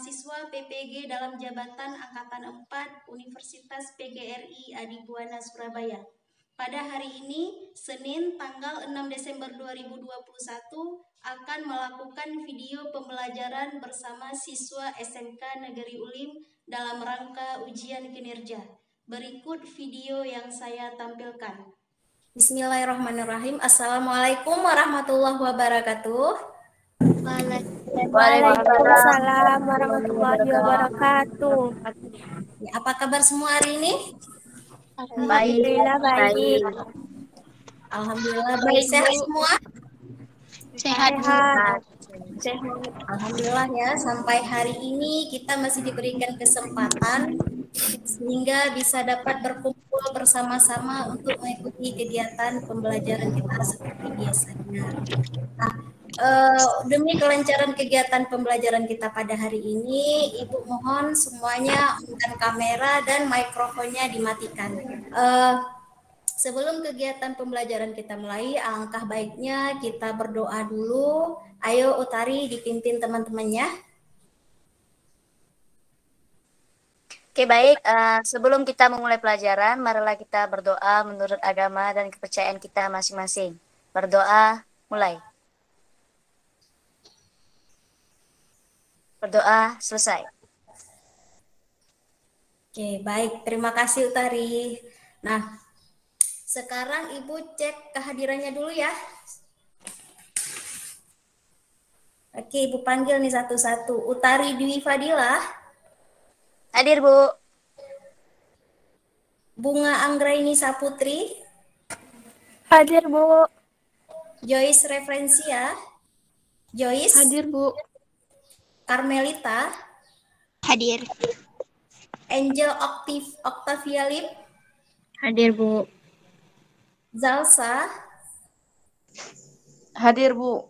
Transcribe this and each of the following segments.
mahasiswa PPG dalam jabatan Angkatan 4 Universitas PGRI Adibuana Surabaya. Pada hari ini, Senin tanggal 6 Desember 2021, akan melakukan video pembelajaran bersama siswa SMK Negeri Ulim dalam rangka ujian kinerja. Berikut video yang saya tampilkan. Bismillahirrahmanirrahim. Assalamualaikum warahmatullahi wabarakatuh. Waalaikumsalam warahmatullahi wabarakatuh. Apa kabar semua hari ini? Alhamdulillah baik. Alhamdulillah baik. Sehat semua? Sehat. Alhamdulillah ya, sampai hari ini kita masih diberikan kesempatan sehingga bisa dapat berkumpul bersama-sama untuk mengikuti kegiatan pembelajaran kita seperti biasanya. Nah, demi kelancaran kegiatan pembelajaran kita pada hari ini, Ibu mohon semuanya on kamera dan mikrofonnya dimatikan. Sebelum kegiatan pembelajaran kita mulai, alangkah baiknya kita berdoa dulu. Ayo Utari dipimpin teman-temannya. Oke, baik. Sebelum kita memulai pelajaran, marilah kita berdoa menurut agama dan kepercayaan kita masing-masing. Berdoa, mulai. Berdoa, selesai. Oke, baik. Terima kasih Utari. Nah, sekarang Ibu cek kehadirannya dulu ya. Oke, Ibu panggil nih satu-satu. Utari Dwi Fadilah. Hadir, Bu. Bunga Anggraini Saputri. Hadir, Bu. Joyce Referensia. Joyce. Hadir, Bu. Carmelita. Hadir. Angel Octavia Lip. Hadir, Bu. Zalsa. Hadir, Bu.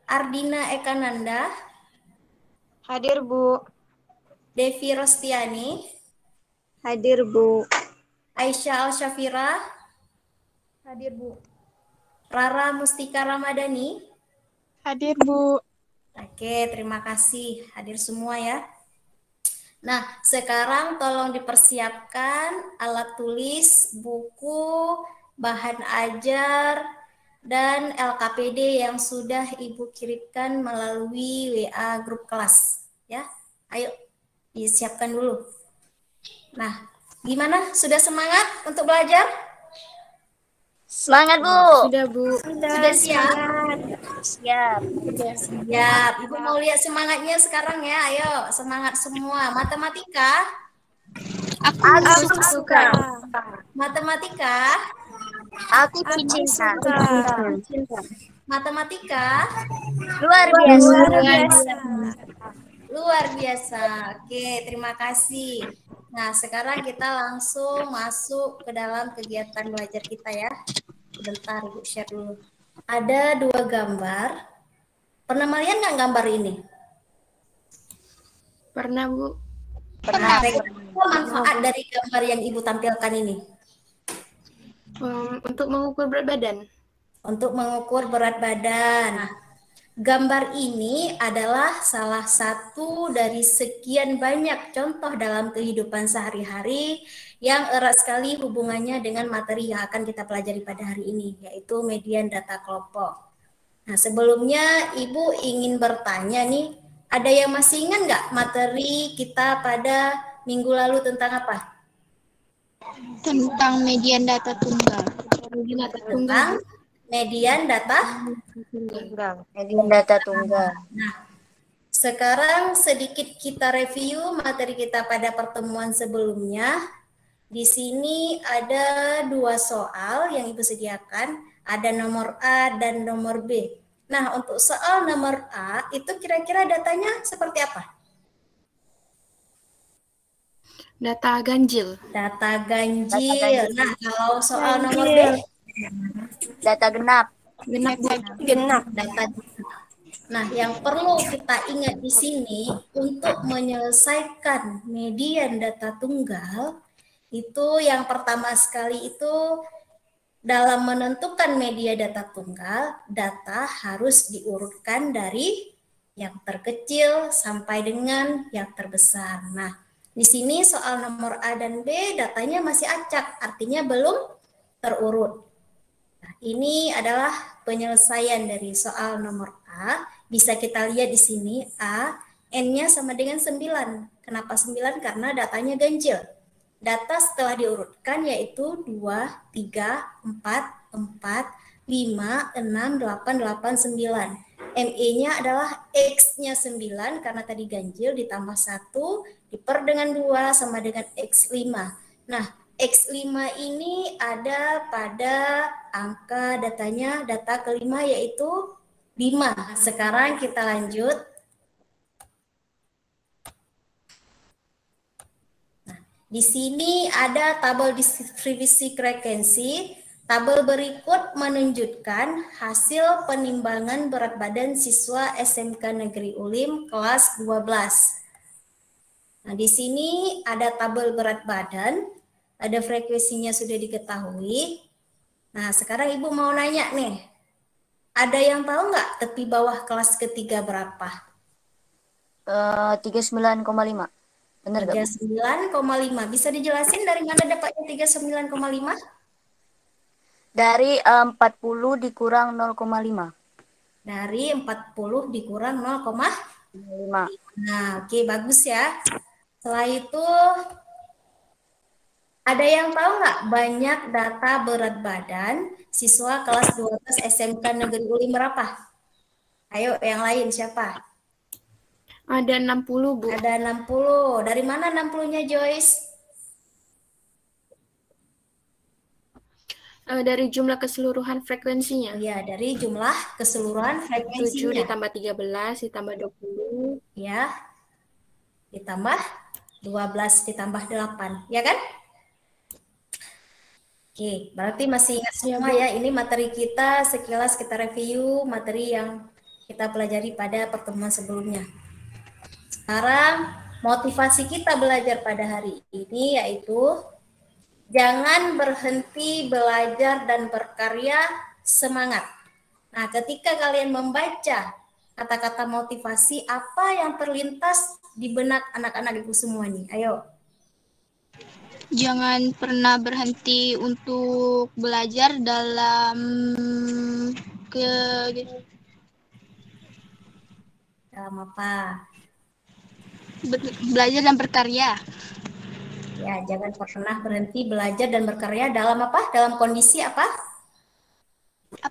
Ardina Ekananda. Hadir, Bu. Devi Rostiani. Hadir, Bu. Aisyah Al-Syafira. Hadir, Bu. Rara Mustika Ramadhani. Hadir, Bu. Oke, terima kasih hadir semua ya. Nah, sekarang tolong dipersiapkan alat tulis, buku, bahan ajar, dan LKPD yang sudah Ibu kirimkan melalui WA grup kelas. Ya, ayo disiapkan dulu. Nah, gimana? Sudah semangat untuk belajar? Semangat, Bu. Sudah, Bu. Sudah siap? Siap. Siap. Ibu mau lihat semangatnya sekarang ya. Ayo, semangat semua. Matematika? Aku suka. Matematika? Aku cinta. Matematika? Luar biasa. Luar biasa. Oke, terima kasih. Nah, sekarang kita langsung masuk ke dalam kegiatan belajar kita ya. Sebentar, Ibu share dulu. Ada 2 gambar. Pernah melihat nggak gambar ini? Pernah, Bu. Pernah. Apa manfaat dari gambar yang Ibu tampilkan ini? Untuk mengukur berat badan. Untuk mengukur berat badan. Gambar ini adalah salah satu dari sekian banyak contoh dalam kehidupan sehari-hari yang erat sekali hubungannya dengan materi yang akan kita pelajari pada hari ini, yaitu median data kelompok. Nah, sebelumnya Ibu ingin bertanya nih, ada yang masih ingat nggak materi kita pada minggu lalu tentang apa? Tentang median data tunggal. Tentang median data Tunggal. Median data tunggal. Nah, sekarang sedikit kita review materi kita pada pertemuan sebelumnya. Di sini ada 2 soal yang Ibu sediakan, ada nomor A dan nomor B. Nah, untuk soal nomor A, itu kira-kira datanya seperti apa? Data ganjil. Data ganjil. Nah, kalau soal nomor B? Data genap. Genap. Data. Nah, yang perlu kita ingat di sini untuk menyelesaikan median data tunggal itu yang pertama sekali itu dalam menentukan media data tunggal, data harus diurutkan dari yang terkecil sampai dengan yang terbesar. Nah, di sini soal nomor A dan B datanya masih acak, artinya belum terurut. Nah, ini adalah penyelesaian dari soal nomor A. Bisa kita lihat di sini A, N-nya sama dengan 9. Kenapa 9? Karena datanya ganjil. Data setelah diurutkan yaitu 2, 3, 4, 4, 5, 6, 8, 8, 9. ME-nya adalah X-nya 9 karena tadi ganjil ditambah 1 diper dengan 2 sama dengan X5. Nah, X5 ini ada pada angka datanya, data kelima yaitu 5. Sekarang kita lanjut. Nah, di sini ada tabel distribusi frekuensi. Tabel berikut menunjukkan hasil penimbangan berat badan siswa SMK Negeri Ulim kelas 12. Nah, di sini ada tabel berat badan, ada frekuensinya sudah diketahui. Nah, sekarang Ibu mau nanya nih, ada yang tahu nggak tepi bawah kelas ketiga berapa? 39,5. Benar nggak, Bu? 39,5. Bisa dijelasin dari mana dapatnya 39,5? Dari 40 dikurang 0,5. Dari 40 dikurang 0,5. 5. Nah, oke, bagus ya. Setelah itu, ada yang tahu nggak banyak data berat badan siswa kelas 12 SMK Negeri Ulim berapa? Ayo, yang lain siapa? Ada 60, Bu. Ada 60. Dari mana 60-nya, Joyce? Dari jumlah keseluruhan frekuensinya. Ya, dari jumlah keseluruhan 7 frekuensinya. ditambah 13 ditambah 20. Ya, ditambah 12 ditambah 8. Ya kan? Oke, berarti masih ingat semua ya. Ini materi kita, sekilas kita review materi yang kita pelajari pada pertemuan sebelumnya. Sekarang, motivasi kita belajar pada hari ini yaitu jangan berhenti belajar dan berkarya, semangat. Nah, ketika kalian membaca kata-kata motivasi, apa yang terlintas di benak anak-anak Ibu semua nih? Ayo. Jangan pernah berhenti untuk belajar dalam Dalam apa? belajar dan berkarya. Ya, jangan pernah berhenti belajar dan berkarya dalam apa? Dalam kondisi apa?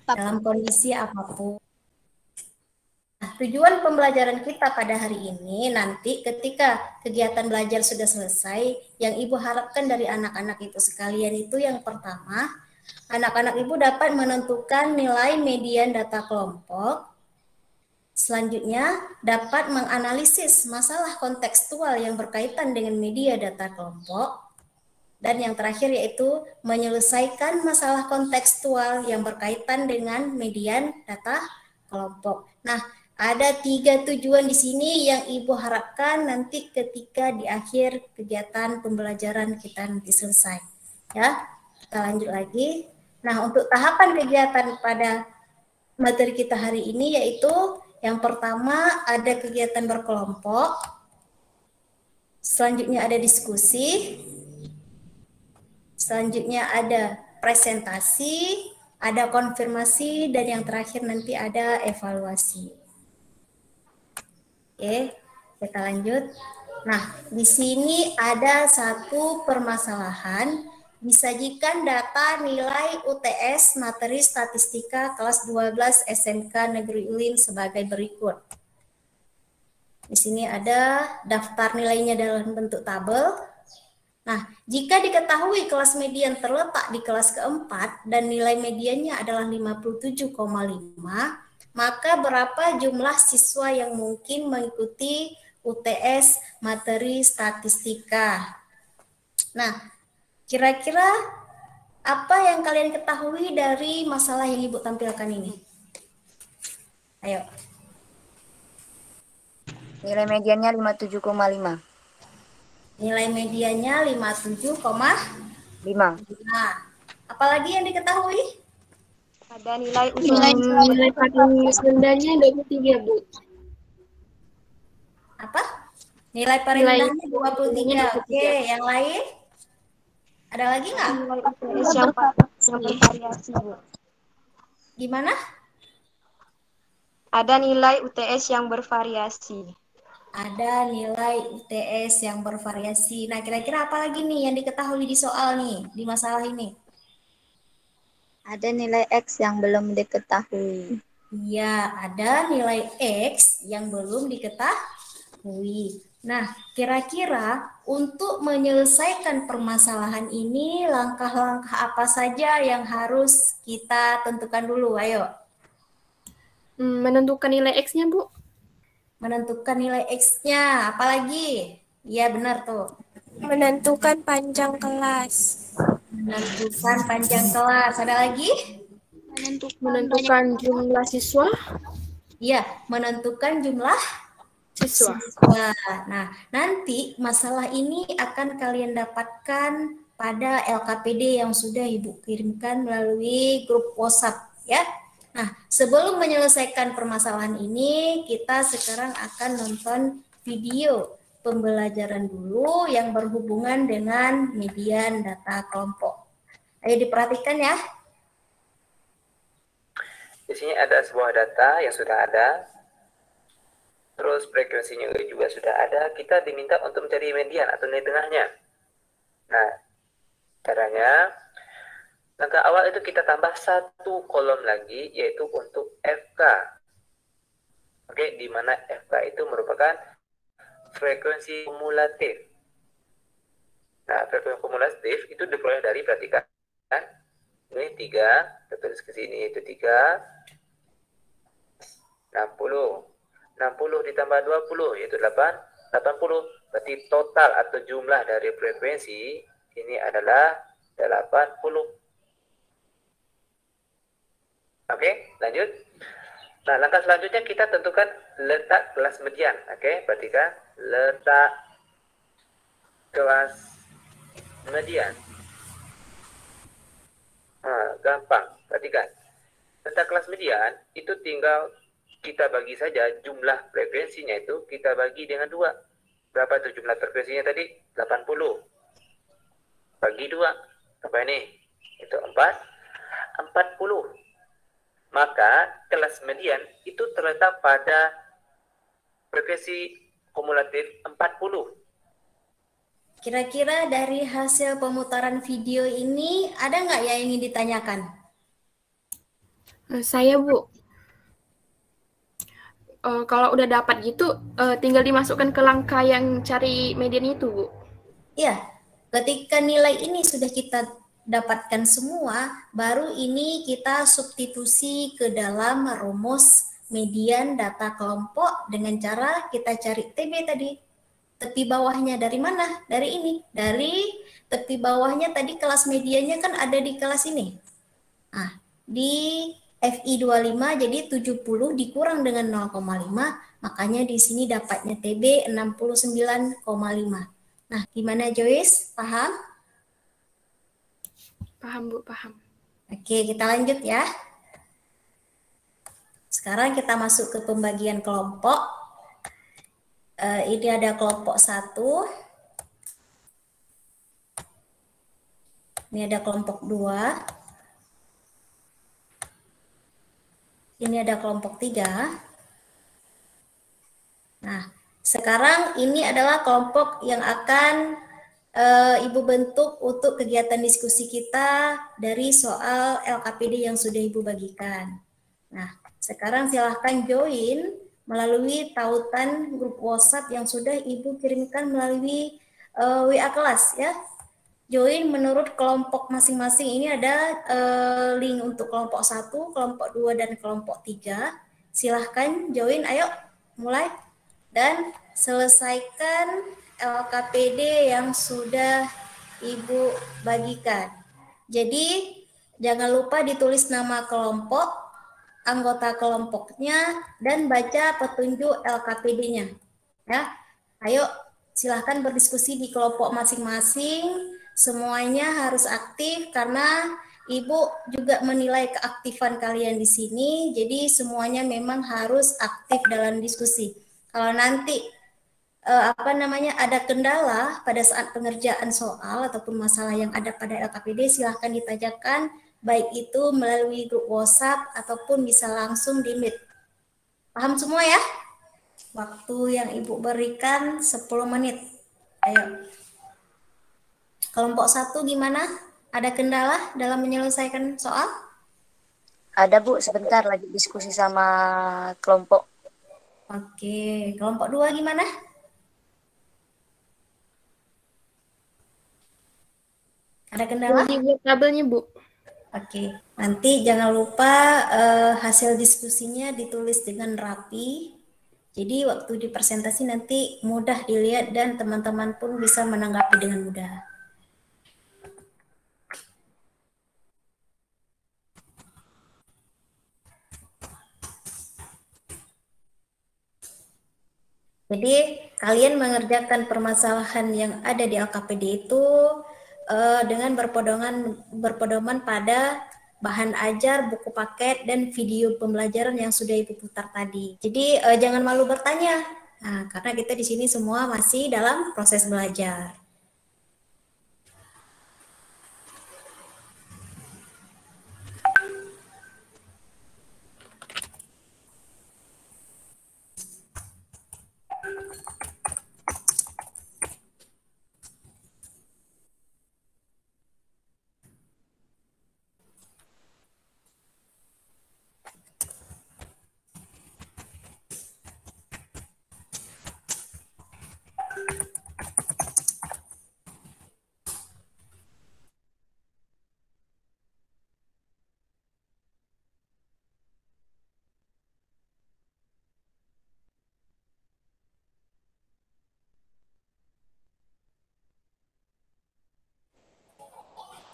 Dalam kondisi apapun. Nah, tujuan pembelajaran kita pada hari ini nanti ketika kegiatan belajar sudah selesai, yang Ibu harapkan dari anak-anak itu sekalian itu yang pertama, anak-anak Ibu dapat menentukan nilai median data kelompok. Selanjutnya, dapat menganalisis masalah kontekstual yang berkaitan dengan media data kelompok. Dan yang terakhir yaitu menyelesaikan masalah kontekstual yang berkaitan dengan median data kelompok. Nah, ada 3 tujuan di sini yang Ibu harapkan nanti ketika di akhir kegiatan pembelajaran kita nanti selesai. Ya, kita lanjut lagi. Nah, untuk tahapan kegiatan pada materi kita hari ini yaitu yang pertama ada kegiatan berkelompok, selanjutnya ada diskusi, selanjutnya ada presentasi, ada konfirmasi, dan yang terakhir nanti ada evaluasi. Oke, kita lanjut. Nah, di sini ada satu permasalahan. Disajikan data nilai UTS materi statistika kelas 12 SMK Negeri Ulim sebagai berikut. Di sini ada daftar nilainya dalam bentuk tabel. Nah, jika diketahui kelas median terletak di kelas keempat dan nilai mediannya adalah 57,5, maka berapa jumlah siswa yang mungkin mengikuti UTS materi statistika? Nah, kira-kira apa yang kalian ketahui dari masalah yang Ibu tampilkan ini? Ayo. Nilai mediannya 57,5. Nilai mediannya 57,5. Nah, apalagi yang diketahui? Ada nilai Nilai paling rendahnya 23, Bu. Apa? Nilai Nilai perindahnya 23. Oke, yang lain? Ada lagi nggak? Nilai UTS yang bervariasi, Bu. Gimana? Ada nilai UTS yang bervariasi. Ada nilai UTS yang bervariasi. Nah, kira-kira apa lagi nih yang diketahui di soal nih, di masalah ini? Ada nilai X yang belum diketahui. Iya, ada nilai X yang belum diketahui. Nah, kira-kira untuk menyelesaikan permasalahan ini, langkah-langkah apa saja yang harus kita tentukan dulu? Ayo. Menentukan nilai X-nya, Bu. Menentukan nilai X-nya, apalagi? Iya, benar tuh. Menentukan panjang kelas. Menentukan panjang kelas. Ada lagi? Menentukan jumlah siswa. Iya, menentukan jumlah Siswa. siswa. Nah, nanti masalah ini akan kalian dapatkan pada LKPD yang sudah Ibu kirimkan melalui grup WhatsApp ya. Nah, sebelum menyelesaikan permasalahan ini, kita sekarang akan nonton video pembelajaran dulu yang berhubungan dengan median data kelompok. Ayo diperhatikan ya. Di sini ada sebuah data yang sudah ada, terus frekuensinya juga sudah ada. Kita diminta untuk mencari median atau nilai tengahnya. Nah, caranya, langkah awal itu kita tambah satu kolom lagi, yaitu untuk FK. Oke, di mana FK itu merupakan frekuensi kumulatif. Nah, frekuensi kumulatif itu diperoleh dari, perhatikan, ini 3, kita tulis ke sini, itu 3, 60. 60 ditambah 20, yaitu 80. Berarti total atau jumlah dari frekuensi ini adalah 80. Oke, lanjut. Nah, langkah selanjutnya kita tentukan letak kelas median. Oke, perhatikan. Letak kelas median. Nah, gampang. Perhatikan. Letak kelas median itu tinggal kita bagi saja jumlah frekuensinya itu kita bagi dengan 2. Berapa itu jumlah frekuensinya tadi? 80. Bagi 2. Apa ini? Itu 40. Maka kelas median itu terletak pada frekuensi kumulatif 40. Kira-kira dari hasil pemutaran video ini ada nggak yang ingin ditanyakan? Saya, Bu. Kalau udah dapat gitu, tinggal dimasukkan ke langkah yang cari median itu, Bu. Iya, ketika nilai ini sudah kita dapatkan semua, baru ini kita substitusi ke dalam rumus median data kelompok dengan cara kita cari TB tadi. Tepi bawahnya dari mana? Dari ini. Dari tepi bawahnya tadi kelas mediannya kan ada di kelas ini. Nah, di FI 25 jadi 70 dikurang dengan 0,5, makanya di sini dapatnya TB 69,5. Nah, gimana Joyce? Paham? Paham, Bu, paham. Oke, kita lanjut ya. Sekarang kita masuk ke pembagian kelompok. Ini ada kelompok 1. Ini ada kelompok 2. Ini ada kelompok 3. Nah, sekarang ini adalah kelompok yang akan Ibu bentuk untuk kegiatan diskusi kita dari soal LKPD yang sudah Ibu bagikan. Nah, sekarang silahkan join melalui tautan grup WhatsApp yang sudah Ibu kirimkan melalui WA kelas ya. Join menurut kelompok masing-masing. Ini ada link untuk kelompok 1, kelompok 2, dan kelompok 3. Silahkan join, ayo mulai. Dan selesaikan LKPD yang sudah Ibu bagikan. Jadi jangan lupa ditulis nama kelompok, anggota kelompoknya, dan baca petunjuk LKPD-nya. Ya, ayo silahkan berdiskusi di kelompok masing-masing. Semuanya harus aktif karena Ibu juga menilai keaktifan kalian di sini. Jadi semuanya memang harus aktif dalam diskusi. Kalau nanti apa namanya, ada kendala pada saat pengerjaan soal ataupun masalah yang ada pada LKPD, silahkan ditanyakan, baik itu melalui grup WhatsApp ataupun bisa langsung di Meet. Paham semua ya? Waktu yang Ibu berikan 10 menit. Ayo. Kelompok 1 gimana? Ada kendala dalam menyelesaikan soal? Ada Bu, sebentar lagi diskusi sama kelompok. Oke, kelompok 2 gimana? Ada kendala? Lagi buat tabelnya, Bu. Oke, nanti jangan lupa hasil diskusinya ditulis dengan rapi. Jadi waktu di presentasi nanti mudah dilihat dan teman-teman pun bisa menanggapi dengan mudah. Jadi kalian mengerjakan permasalahan yang ada di LKPD itu dengan berpedoman pada bahan ajar, buku paket, dan video pembelajaran yang sudah Ibu putar tadi. Jadi jangan malu bertanya. Nah, karena kita di sini semua masih dalam proses belajar.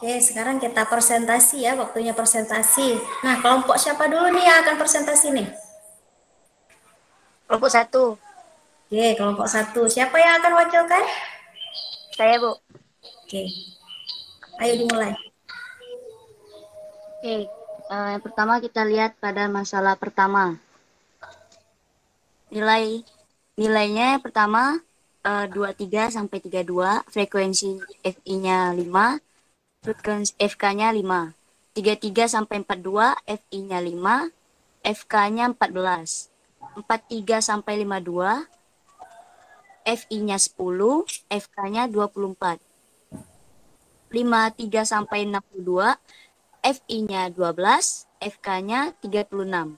Oke, sekarang kita presentasi ya, waktunya presentasi. Nah, kelompok siapa dulu nih yang akan presentasi nih? Kelompok 1. Oke, kelompok 1. Siapa yang akan wakilkan? Saya, Bu. Oke, ayo dimulai. Oke, yang pertama kita lihat pada masalah pertama. Nilainya yang pertama 23 sampai 32, frekuensi FI-nya 5, frekuensi FK-nya 5. 33 sampai 42, FI-nya 5, FK-nya 14. 43 sampai 52, FI-nya 10, FK-nya 24. 53 sampai 62, FI-nya 12, FK-nya 36.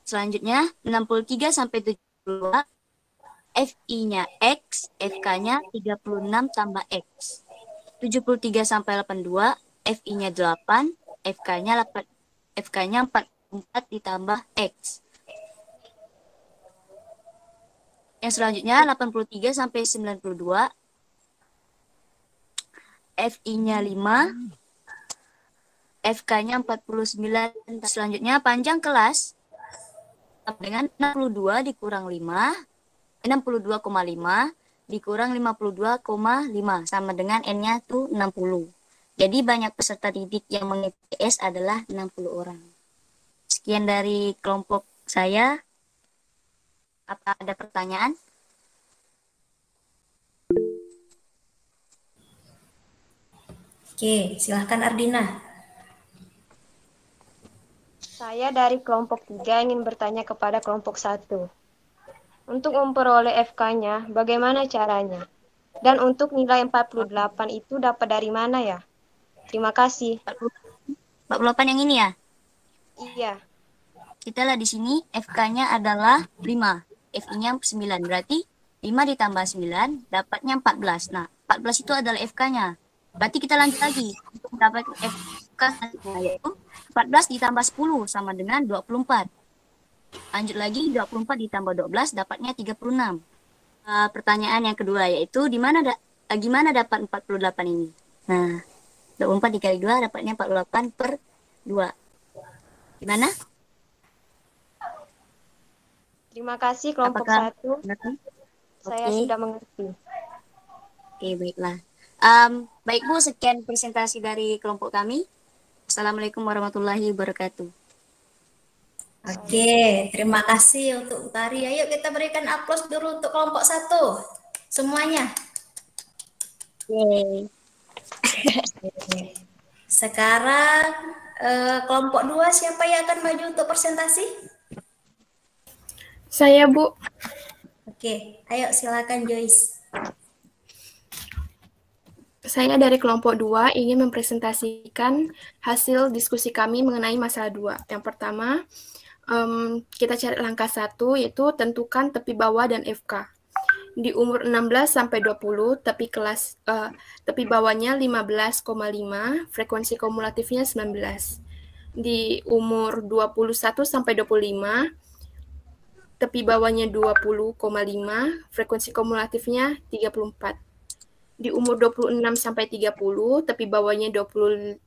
Selanjutnya 63 sampai 72, FI-nya X, FK-nya 36 tambah X. 73 sampai 82, FI-nya 8, FK-nya 44 ditambah X. Yang selanjutnya 83 sampai 92, FI-nya 5, FK-nya 49. Selanjutnya panjang kelas dengan 62 dikurang 5, 62,5 dikurang 52,5 sama dengan N-nya tuh 60. Jadi banyak peserta didik yang mengikuti TS adalah 60 orang. Sekian dari kelompok saya. Apa ada pertanyaan? Oke, silahkan Ardina. Saya dari kelompok 3 ingin bertanya kepada kelompok 1. Untuk memperoleh FK-nya, bagaimana caranya? Dan untuk nilai 48 itu dapat dari mana ya? Terima kasih. 48 yang ini ya? Iya. Kita lihat di sini FK-nya adalah 5. FI-nya 9. Berarti 5 ditambah 9 dapatnya 14. Nah, 14 itu adalah FK-nya. Berarti kita lanjut lagi untuk mendapat FK yaitu 14 ditambah 10 sama dengan 24. Lanjut lagi 24 ditambah 12 dapatnya 36. Pertanyaan yang kedua yaitu gimana dapat 48 ini? Nah, 24 dikali 2 dapatnya 48 per 2. Gimana? Terima kasih kelompok 1. Saya sudah mengerti. Oke, baiklah. Baik Bu, sekian presentasi dari kelompok kami. Assalamualaikum warahmatullahi wabarakatuh. Oke, terima kasih untuk Utari. Ayo kita berikan aplaus dulu untuk kelompok 1. Semuanya. Yeay. Sekarang kelompok 2 siapa yang akan maju untuk presentasi? Saya, Bu. Oke, ayo silakan Joyce. Saya dari kelompok 2 ingin mempresentasikan hasil diskusi kami mengenai masalah 2. Yang pertama, kita cari langkah 1, yaitu tentukan tepi bawah dan FK. Di umur 16 sampai 20, tepi bawahnya 15,5, frekuensi kumulatifnya 19. Di umur 21 sampai 25, tepi bawahnya 20,5, frekuensi kumulatifnya 34. Di umur 26 sampai 30, tepi bawahnya 25,5,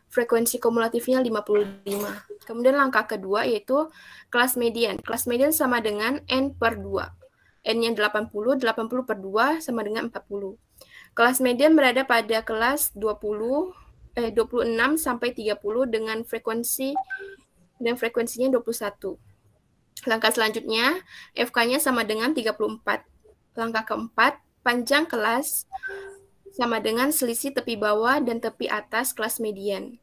frekuensi kumulatifnya 55. Kemudian langkah kedua yaitu kelas median. Kelas median sama dengan N per 2. N-nya 80 per 2 sama dengan 40. Kelas median berada pada kelas 26 sampai 30 dengan frekuensinya 21. Langkah selanjutnya, FK-nya sama dengan 34. Langkah keempat, panjang kelas sama dengan selisih tepi bawah dan tepi atas kelas median,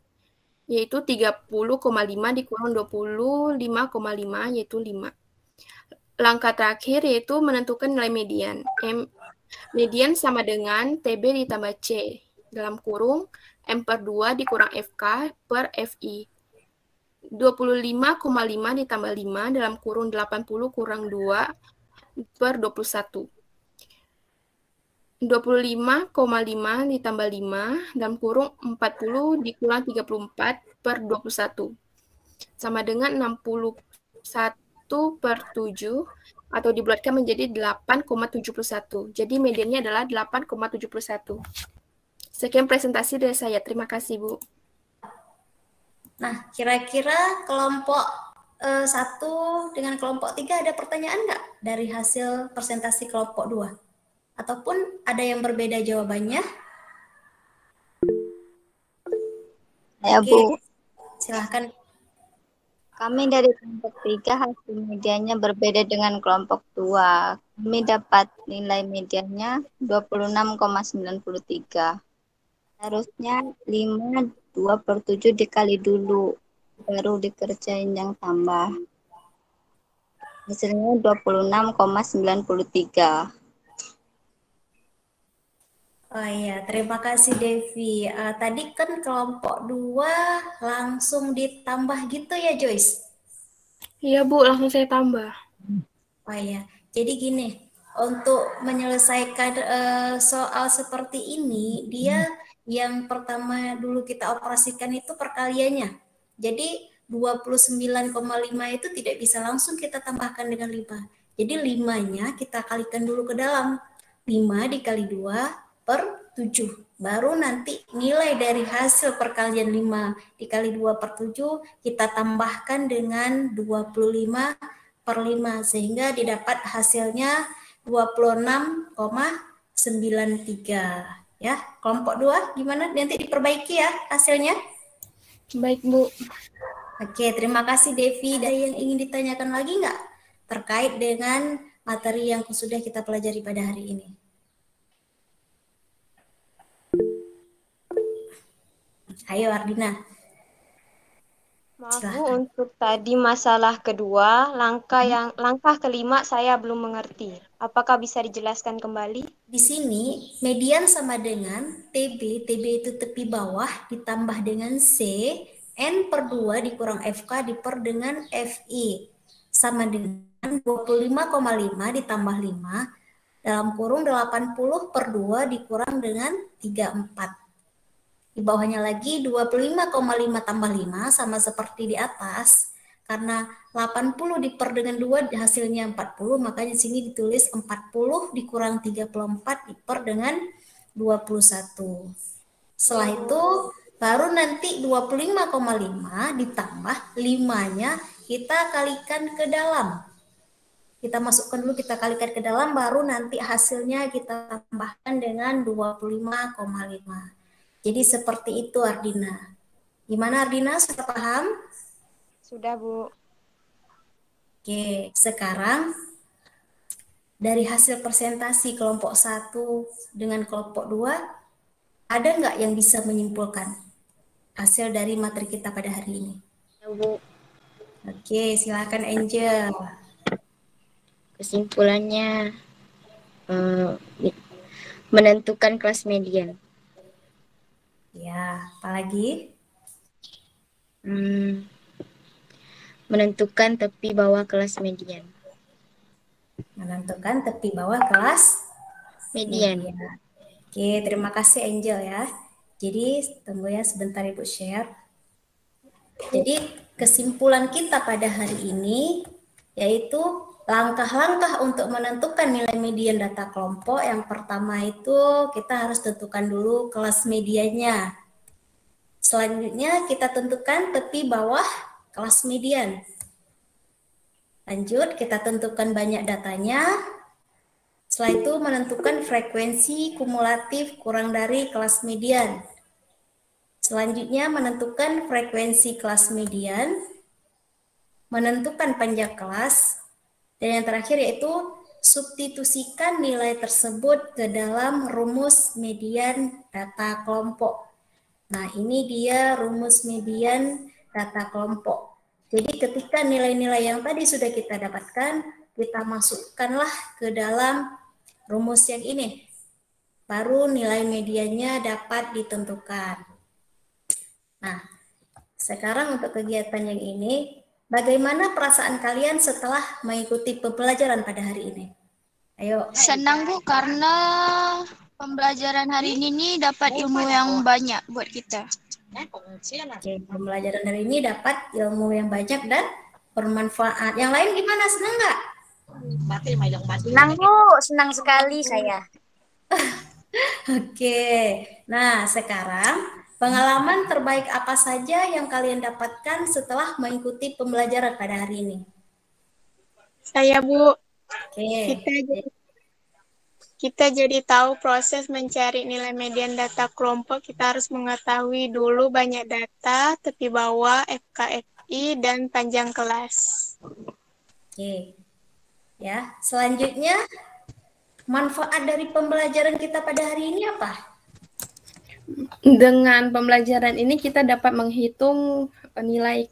yaitu 30,5 dikurang 25,5, yaitu 5. Langkah terakhir yaitu menentukan nilai median. Median sama dengan TB ditambah C, dalam kurung M per 2 dikurang FK per FI. 25,5 ditambah 5 dalam kurung 80 kurang 2 per 21. 25,5 ditambah 5 dalam kurung 40 dikurang 34 per 21. Sama dengan 61 per 7 atau dibulatkan menjadi 8,71. Jadi mediannya adalah 8,71. Sekian presentasi dari saya. Terima kasih, Bu. Nah, kira-kira kelompok 1 dengan kelompok 3 ada pertanyaan nggak dari hasil presentasi kelompok 2? Ataupun ada yang berbeda jawabannya? Ya, Oke, Bu. silahkan. Kami dari kelompok 3 hasil mediannya berbeda dengan kelompok 2. Kami dapat nilai mediannya 26,93. Harusnya 5, 2 per 7 dikali dulu, baru dikerjain yang tambah. Hasilnya 26,93. Oh iya, terima kasih Devi. Tadi kan kelompok 2 langsung ditambah gitu ya Joyce? Iya, Bu, langsung saya tambah. Oh iya, jadi gini, untuk menyelesaikan soal seperti ini, dia yang pertama dulu kita operasikan itu perkaliannya. Jadi 29,5 itu tidak bisa langsung kita tambahkan dengan 5. Jadi 5-nya kita kalikan dulu ke dalam. 5 dikali 2 per 7. Baru nanti nilai dari hasil perkalian 5 dikali 2 per 7 kita tambahkan dengan 25 per 5 sehingga didapat hasilnya 26,93 ya. Kelompok 2 gimana? Nanti diperbaiki ya hasilnya. Baik, Bu. Oke, terima kasih Devi. Ada yang ingin ditanyakan lagi nggak terkait dengan materi yang sudah kita pelajari pada hari ini? Ayo Ardina. Maaf Bu, Silahkan. untuk tadi masalah kedua, langkah kelima saya belum mengerti. Apakah bisa dijelaskan kembali? Di sini median sama dengan TB itu tepi bawah ditambah dengan C, N per 2 dikurang FK diper dengan FI. Sama dengan 25,5 ditambah 5 dalam kurung 80 per 2 dikurang dengan 34. Di bawahnya lagi 25,5 tambah 5 sama seperti di atas. Karena 80 diper dengan 2 hasilnya 40, makanya di sini ditulis 40 dikurang 34 diper dengan 21. Setelah itu baru nanti 25,5 ditambah 5-nya kita kalikan ke dalam. Kita masukkan dulu, kita kalikan ke dalam, baru nanti hasilnya kita tambahkan dengan 25,5. Jadi seperti itu Ardina. Gimana Ardina, sudah paham? Sudah, Bu. Oke, sekarang dari hasil presentasi kelompok 1 dengan kelompok 2, ada nggak yang bisa menyimpulkan hasil dari materi kita pada hari ini? Ya, Bu. Oke, silakan Angel. Kesimpulannya eh, menentukan kelas median. Ya, apalagi? Menentukan tepi bawah kelas median. Menentukan tepi bawah kelas Median. median. Oke, terima kasih Angel ya. Jadi tunggu ya sebentar Ibu share. Jadi kesimpulan kita pada hari ini yaitu langkah-langkah untuk menentukan nilai median data kelompok. Yang pertama itu kita harus tentukan dulu kelas mediannya. Selanjutnya kita tentukan tepi bawah kelas median. Lanjut kita tentukan banyak datanya. Setelah itu menentukan frekuensi kumulatif kurang dari kelas median. Selanjutnya menentukan frekuensi kelas median, menentukan panjang kelas, dan yang terakhir yaitu substitusikan nilai tersebut ke dalam rumus median data kelompok. Nah, ini dia rumus median data kelompok. Jadi ketika nilai-nilai yang tadi sudah kita dapatkan, kita masukkanlah ke dalam rumus yang ini. Baru nilai mediannya dapat ditentukan. Nah, sekarang untuk kegiatan yang ini, bagaimana perasaan kalian setelah mengikuti pembelajaran pada hari ini? Ayo. Senang Bu karena pembelajaran hari ini nih dapat ilmu yang banyak buat kita. Oke, pembelajaran hari ini dapat ilmu yang banyak dan bermanfaat. Yang lain gimana? Senang nggak? Senang Bu, senang sekali saya. Oke, nah sekarang pengalaman terbaik apa saja yang kalian dapatkan setelah mengikuti pembelajaran pada hari ini? Saya, Bu. Oke, Kita jadi tahu proses mencari nilai median data kelompok. Kita harus mengetahui dulu banyak data, tepi bawah, FKFI, dan panjang kelas. oke. Ya, selanjutnya manfaat dari pembelajaran kita pada hari ini apa? Dengan pembelajaran ini kita dapat menghitung nilai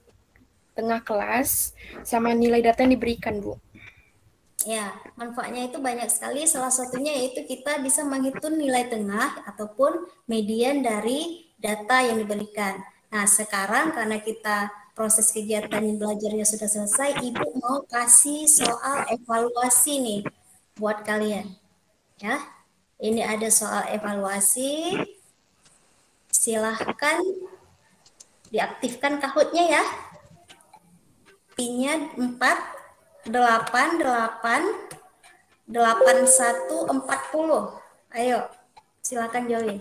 tengah kelas sama nilai data yang diberikan, Bu. Ya, manfaatnya itu banyak sekali. Salah satunya yaitu kita bisa menghitung nilai tengah ataupun median dari data yang diberikan. Nah, sekarang karena kita proses kegiatan belajarnya sudah selesai, Ibu mau kasih soal evaluasi nih buat kalian. Ya, ini ada soal evaluasi. Silahkan diaktifkan Kahoot-nya ya. PIN-nya 4 8 8 8140. Ayo, silakan join.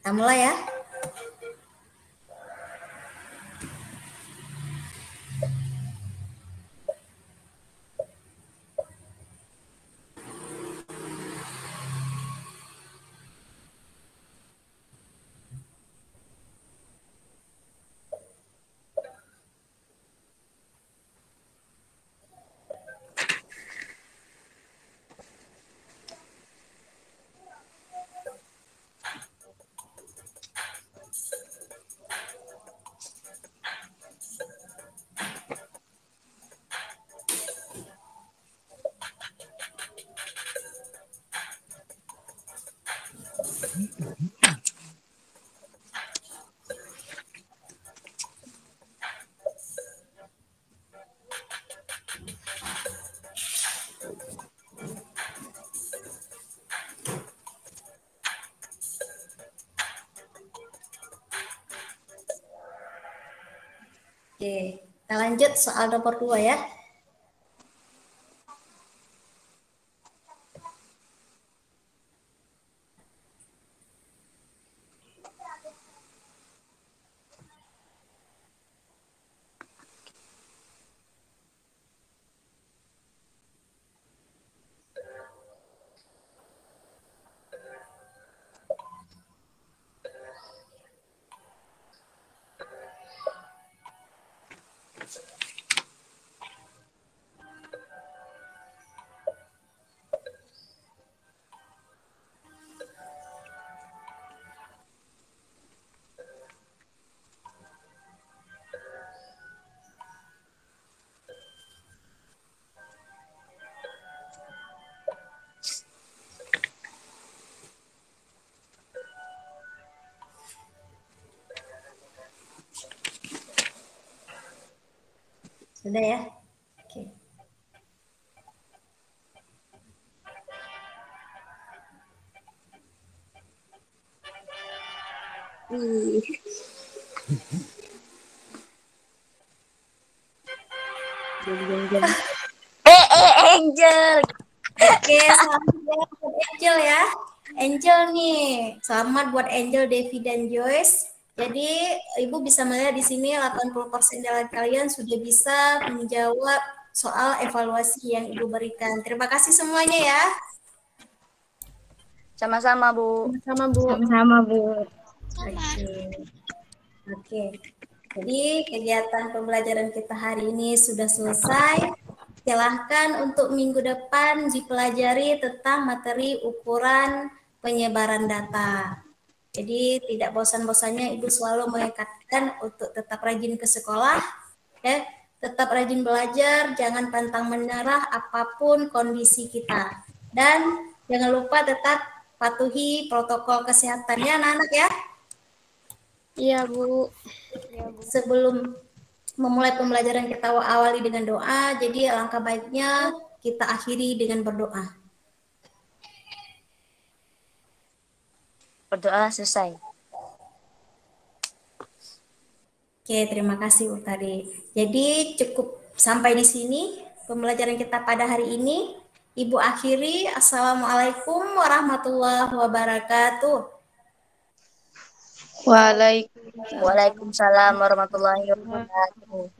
Kita mulai ya. Oke, kita lanjut soal nomor 2 ya. Sudah ya? Oke. Angel. Oke, selamat ya buat Angel ya. Angel nih, selamat buat Angel, Devi, dan Joyce. Jadi, Ibu bisa melihat di sini 80% dari kalian sudah bisa menjawab soal evaluasi yang Ibu berikan. Terima kasih semuanya ya. Sama-sama, Bu. Sama-sama, Bu. Sama-sama, Bu. Oke. Jadi, kegiatan pembelajaran kita hari ini sudah selesai. Silahkan untuk minggu depan dipelajari tentang materi ukuran penyebaran data. Jadi tidak bosan-bosannya Ibu selalu mengingatkan untuk tetap rajin ke sekolah, ya, tetap rajin belajar, jangan pantang menyerah apapun kondisi kita. Dan jangan lupa tetap patuhi protokol kesehatannya anak-anak ya. Iya, Bu. Sebelum memulai pembelajaran kita awali dengan doa, jadi alangkah baiknya kita akhiri dengan berdoa. Berdoa selesai. Oke, terima kasih Utari. Jadi cukup sampai di sini pembelajaran kita pada hari ini. Ibu akhiri, Assalamualaikum warahmatullahi wabarakatuh. Waalaikumsalam warahmatullahi wabarakatuh.